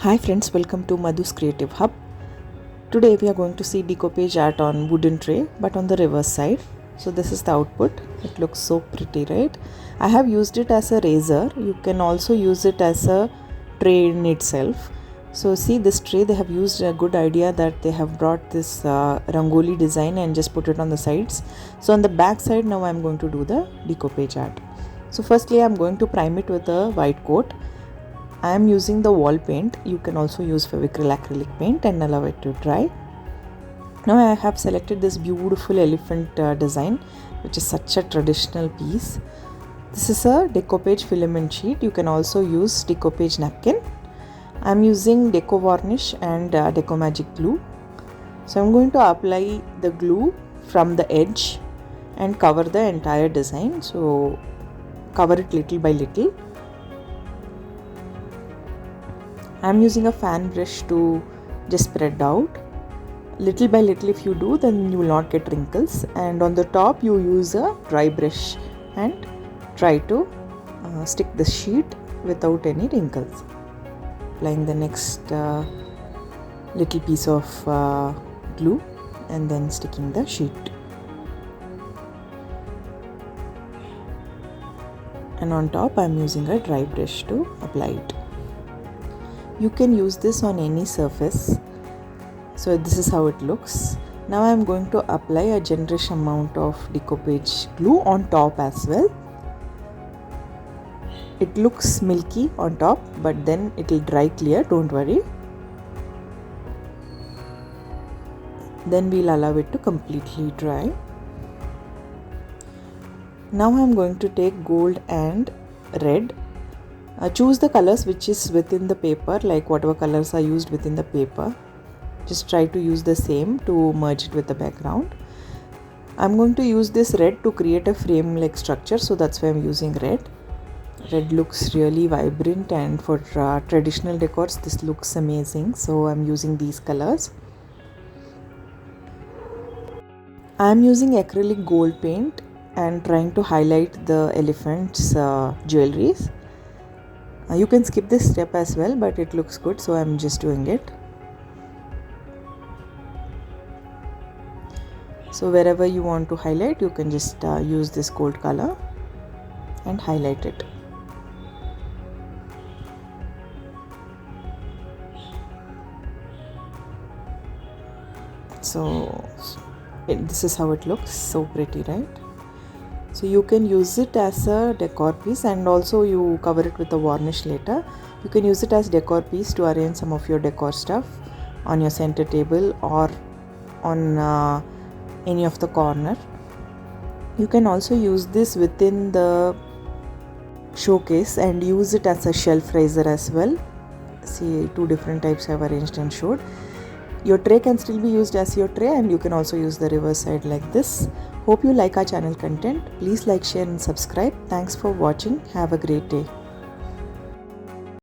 Hi friends, welcome to Madhu's Creative Hub. Today we are going to see decoupage art on wooden tray but on the reverse side. So this is the output. It looks so pretty, right? I have used it as a razor. You can also use it as a tray in itself. So see this tray, they have used a good idea that they have brought this rangoli design and just put it on the sides. So on the back side now I am going to do the decoupage art. So firstly I am going to prime it with a white coat. I am using the wall paint. You can also use Fevicryl Acrylic paint and allow it to dry. Now I have selected this beautiful elephant design, which is such a traditional piece. This is a decoupage filament sheet. You can also use decoupage napkin. I am using Deco Varnish and Deco Magic glue. So I am going to apply the glue from the edge and cover the entire design. So cover it little by little. I am using a fan brush to just spread out. Little by little if you do, then you will not get wrinkles. And on the top you use a dry brush and try to stick the sheet without any wrinkles. Applying the next little piece of glue and then sticking the sheet. And on top I am using a dry brush to apply it. You can use this on any surface. So this is how it looks. Now I am going to apply a generous amount of decoupage glue on top as well. It looks milky on top, but then it will dry clear, don't worry. Then we'll allow it to completely dry. Now I am going to take gold and red. Choose the colors which is within the paper, like whatever colors are used within the paper. Just try to use the same to merge it with the background. I'm going to use this red to create a frame like structure, so that's why I'm using red. Red looks really vibrant, and for traditional decors this looks amazing, so I'm using these colors. I'm using acrylic gold paint and trying to highlight the elephant's jewelries. You can skip this step as well, but it looks good, so I'm just doing it. So wherever you want to highlight, you can just use this gold color and highlight it. So this is how it looks, so pretty, right? So you can use it as a decor piece, and also you cover it with a varnish later. You can use it as decor piece to arrange some of your decor stuff on your center table or on any of the corner. You can also use this within the showcase and use it as a shelf raiser as well. See, two different types I have arranged and showed. Your tray can still be used as your tray, and you can also use the reverse side like this. Hope you like our channel content. Please like, share and subscribe. Thanks for watching. Have a great day.